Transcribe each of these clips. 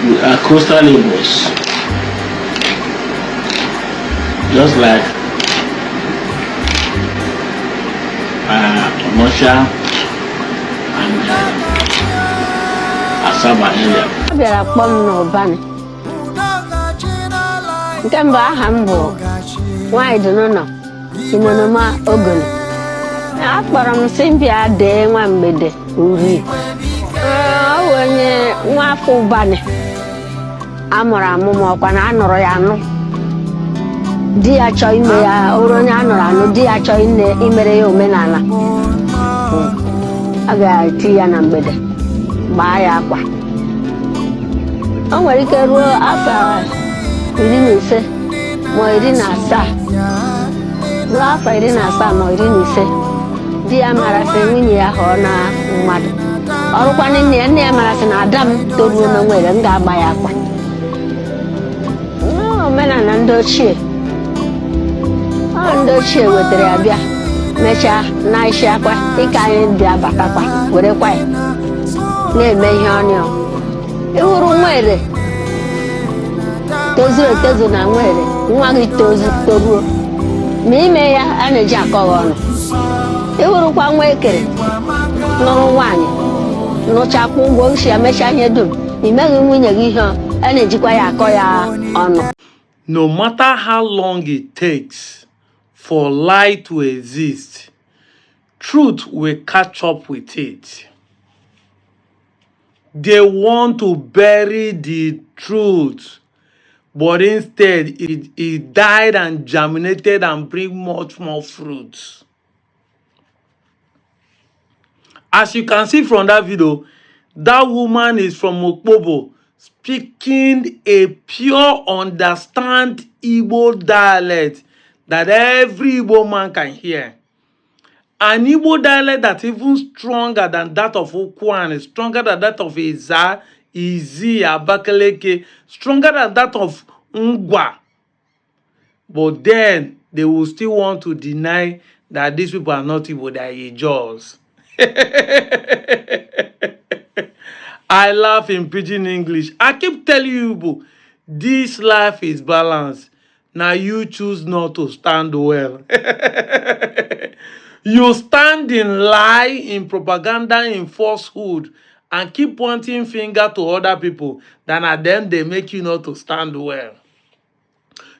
We are coastal Igbos. Just like Mosha and Asaba area. Abịara kpọọ m n'ụbani. Nke mbụ aha m bụ nwaanyị dị n'ụlọ Inonoma Ogoni. Akpọrọ m sị bịa dee nwa mgbede uri. Ọ bụ onye nwa afọ ụbani amụrụ amụmụ ọkwa na anụrụ ya anụ. Di ya chọọ ime ya ọrụ onye anụrụ anụ, di ya chọọ imere ya omenala. A ga-eti ya na mgbede gbaa ya akwa. O nwere ike ruo afọ 15 ma 17, ruo afọ 17 ma 15, di ya marasị nwunye ya ghọọ na mmadụ. Ọrụkwana nne ya marasị na ada m toruo na nwere m ga-agba ya akwa. Omenala ndị ochie wetara ya bịa mechaa na isi akwa dịka anyị bịa batakwa werekwa ya na-eme ihe ọnụ. Ịhụrụ nwere tozuru etozu na nwere nwa gị toruo ma ime ya a na-eji akọghị ọnụ. Ịhụrụkwa nwa ekere nụrụ nwaanyị nụchakwa ụgwọ isi ya mechaa ihe dum imeghị nwunye gị ihe a na-ejikwa ya akọ ya ọnụ. No matter how long it takes for lie to exist, truth will catch up with it. They want to bury the truth, but instead it died and germinated and bring much more fruits. As you can see from that video, that woman is from Okpobo, speaking a pure understand Igbo dialect that every Igbo man can hear. An Igbo dialect that's even stronger than that of Ukwan, stronger than that of Iza, Izi, Abakaleke, stronger than that of Ngwa. But then they will still want to deny that these people are not Igbo, they are Ijos. I laugh in pidgin English. I keep telling you, Igbo, this life is balanced. Now you choose not to stand well. You stand in lie, in propaganda, in falsehood, and keep pointing finger to other people. Then at them they make you not to stand well.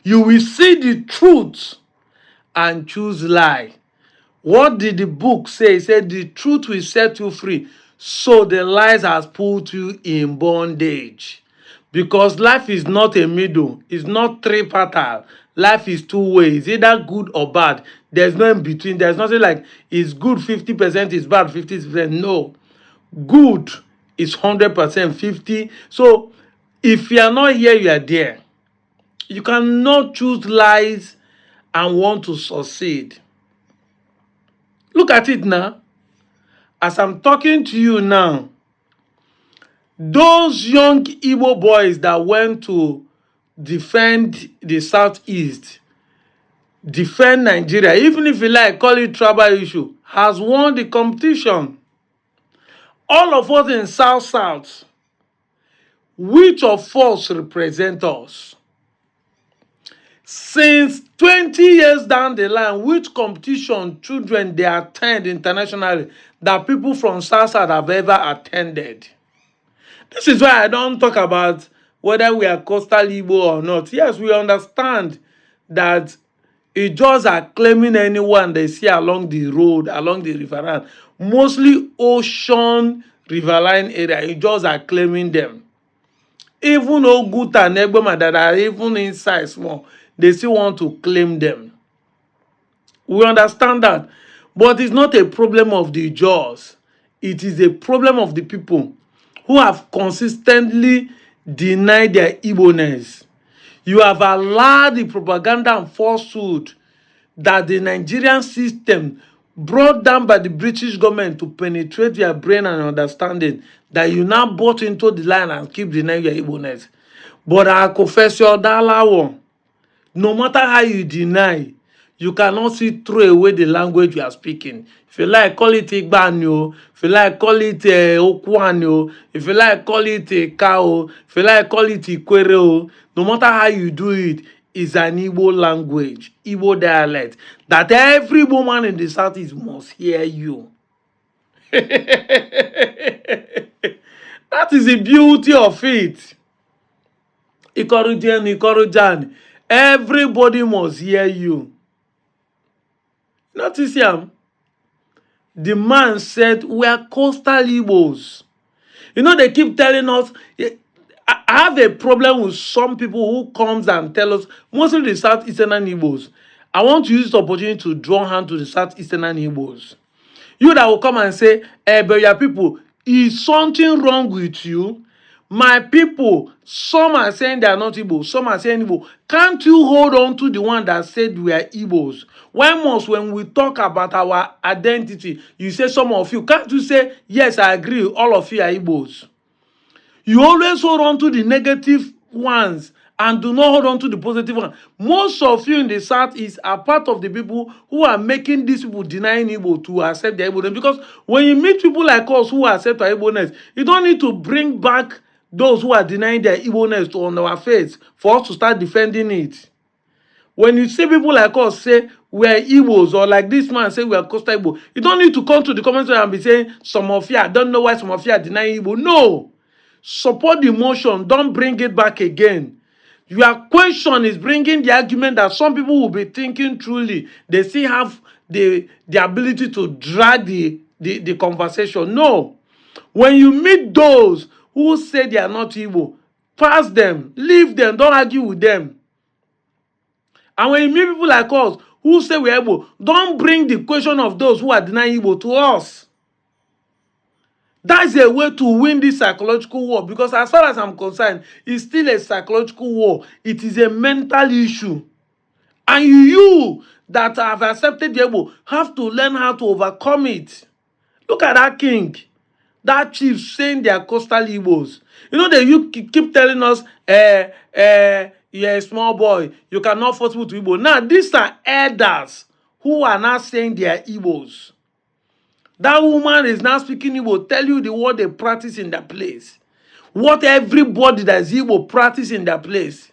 You will see the truth and choose lie. What did the book say? It said the truth will set you free. So the lies has put you in bondage. Because life is not a middle. It's not tripartite. Life is two ways, either good or bad. There's no in between. There's nothing like it's good 50%, it's bad 50%. No. Good is 100%, 50. So if you are not here, you are there. You cannot choose lies and want to succeed. Look at it now. As I'm talking to you now, those young Igbo boys that went to defend the Southeast, defend Nigeria, even if you like, call it tribal issue, has won the competition. All of us in South, which of us represent us? Since 20 years down the line, which competition children they attend internationally that people from South have ever attended? This is why I don't talk about whether we are coastal Igbo or not. Yes, we understand that it just are claiming anyone they see along the road, along the riverine. Mostly ocean, riverine area, it just are claiming them. Even Oguta and Egbema that are even inside small, they still want to claim them. We understand that. But it's not a problem of the jaws. It is a problem of the people who have consistently denied their Igbo-ness. You have allowed the propaganda and falsehood that the Nigerian system brought down by the British government to penetrate your brain and understanding, that you now bought into the line and keep denying your Igbo-ness. But I confess your dollar, no matter how you deny, you cannot see throw away the language you are speaking. If you like, call it Igbanyo. If you like, call it Okwanyo. If you like, call it Kao. If you like, call it Ikwere. No matter how you do it, it's an Igbo language, Igbo dialect, that every woman in the Southeast must hear you. That is the beauty of it. Ikorojan. Everybody must hear you. Notice him. The man said, we are coastal Igbos. You know, they keep telling us, I have a problem with some people who comes and tell us, mostly the Southeastern Igbos. I want to use this opportunity to draw hand to the Southeastern Igbos. You that will come and say, but your people, is something wrong with you? My people, some are saying they are not Igbo, some are saying Igbo. Can't you hold on to the one that said we are Igbos? Why must, when we talk about our identity, you say some of you, can't you say, yes, I agree, all of you are Igbos? You always hold on to the negative ones and do not hold on to the positive ones. Most of you in the Southeast are part of the people who are making these people denying Igbo to accept their Igbo-ness. Because when you meet people like us who accept our Igbo-ness, you don't need to bring back those who are denying their Igbo-ness on our face for us to start defending it. When you see people like us say we are Igbos, or like this man say we are Costal Igbo, you don't need to come to the comments and be saying some of you, I don't know why some of you are denying Igbo. No. Support the motion. Don't bring it back again. Your question is bringing the argument that some people will be thinking truly. They still have the ability to drag the conversation. No. When you meet those who say they are not Igbo, pass them. Leave them. Don't argue with them. And when you meet people like us who say we are Igbo, don't bring the question of those who are denying Igbo to us. That's a way to win this psychological war, because as far as I'm concerned, it's still a psychological war. It is a mental issue. And you that have accepted the Igbo have to learn how to overcome it. Look at that king, that chief saying they are coastal Igbos. You know, you keep telling us, you're a small boy, you cannot force people to Igbo. Now, these are elders who are now saying they are Igbos. That woman is now speaking Igbo, tell you the word they practice in that place. What everybody that is Igbo practice in that place.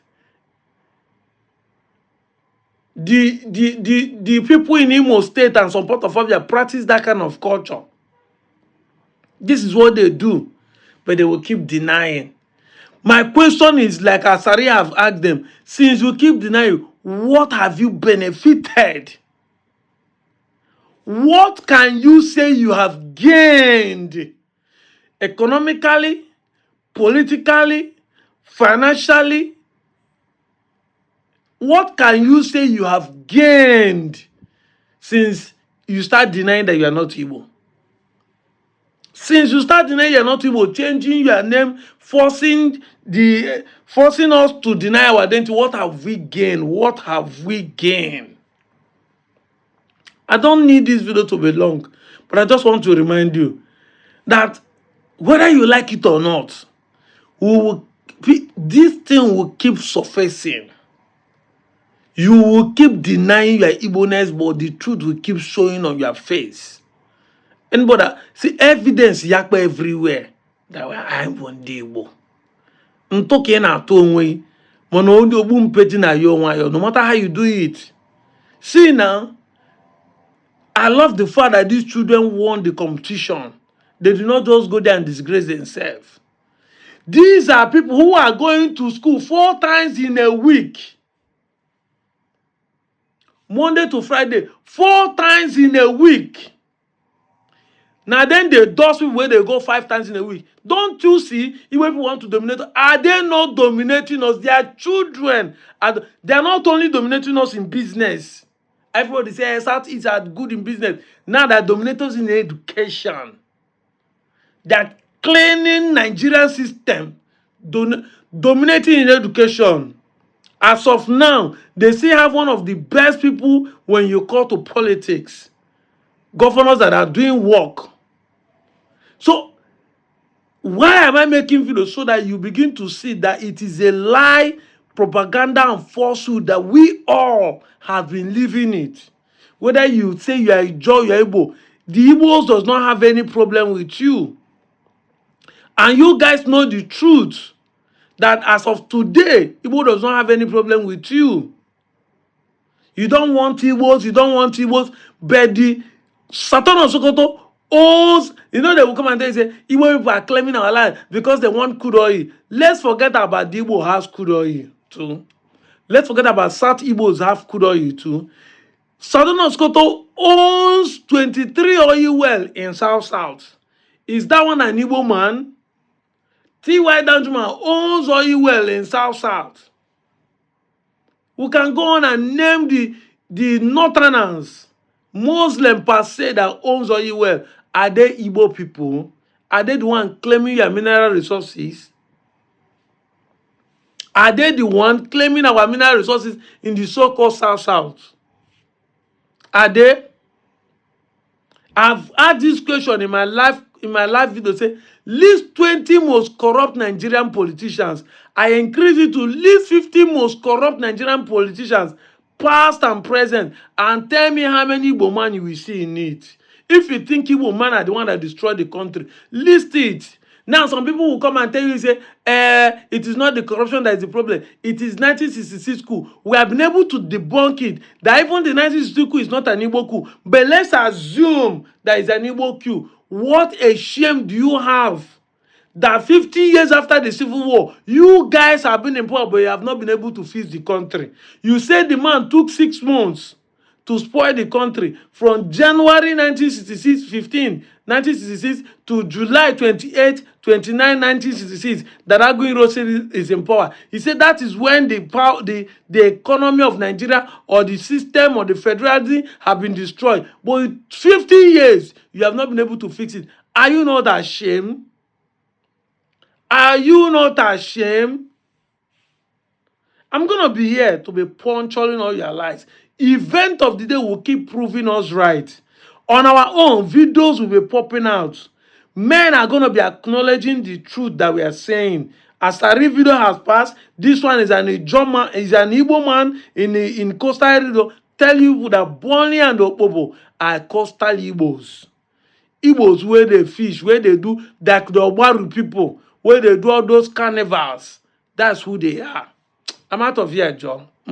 The people in Imo State and some part of Abia practice that kind of culture. This is what they do, but they will keep denying. My question is, like Asari have asked them, since you keep denying, what have you benefited? What can you say you have gained economically, politically, financially? What can you say you have gained since you start denying that you are not Igbo? Since you start denying you are not Igbo, changing your name, forcing us to deny our identity, what have we gained? What have we gained? I don't need this video to be long, but I just want to remind you that whether you like it or not, this thing will keep surfacing. You will keep denying your Igbo-ness, but the truth will keep showing on your face. And brother, see evidence yakpa everywhere that I want the Igbo. Ntoke na ato onwe, mana only ogbu mpeti na yo nwayo, no matter how you do it. See now, I love the fact that these children won the competition. They do not just go there and disgrace themselves. These are people who are going to school 4 times in a week. Monday to Friday, 4 times in a week. Now then they dust people where they go 5 times in a week. Don't you see, if people want to dominate, are they not dominating us? They are children. And they are not only dominating us in business. Everybody says Southeast are good in business. Now they're dominators in education. They're cleaning Nigerian system, dominating in education. As of now, they still have one of the best people when you call to politics. Governors that are doing work. So, why am I making videos? So that you begin to see that it is a lie propaganda and falsehood that we all have been living it. Whether you say you are Igbo, you are Igbo, the Igbos does not have any problem with you. And you guys know the truth that as of today, Igbo does not have any problem with you. You don't want Igbos, you don't want Igbos, but the Satan of Sokoto owns, they will come and tell you, say, Igbo people are claiming our land because they want crude oil. Let's forget about the Igbo has crude oil too. Let's forget about South Igbos have crude oil too. Southern Sokoto owns 23 oil well in South. Is that one an Igbo man? T.Y. Danjuma owns oil well in South. We can go on and name the Northerners, Muslim per se, that owns oil well. Are they Igbo people? Are they the one claiming your mineral resources? Are they the one claiming our mineral resources in the so-called South? Are they? I've had this question in my live video, say list 20 most corrupt Nigerian politicians. I increase it to list 50 most corrupt Nigerian politicians, past and present, and tell me how many Igbo man you will see in it. If you think Igbo man are the one that destroyed the country, list it. Now, some people will come and tell you, say, it is not the corruption that is the problem. It is 1966 coup. We have been able to debunk it. That even the 1962 coup is not an Igbo coup. But let's assume that it's an Igbo coup. What a shame do you have that 50 years after the Civil War, you guys have been in power, but you have not been able to fix the country. You said the man took 6 months to spoil the country from January 1966 to July 28, 29, 1966, that Aguiyi is in power. He said that is when the economy of Nigeria or the system or the federalism have been destroyed. But in 50 years, you have not been able to fix it. Are you not ashamed? Are you not ashamed? I'm going to be here to be puncturing all your lies. Event of the day will keep proving us right. On our own, videos will be popping out. Men are going to be acknowledging the truth that we are saying. As a video has passed, this one is an Igbo man in Coastal area. Tell you that Bonnie and Opobo are Coastal Igbos. Igbos where they fish, where they do that, the Obaru people, where they do all those carnivals. That's who they are. I'm out of here, John.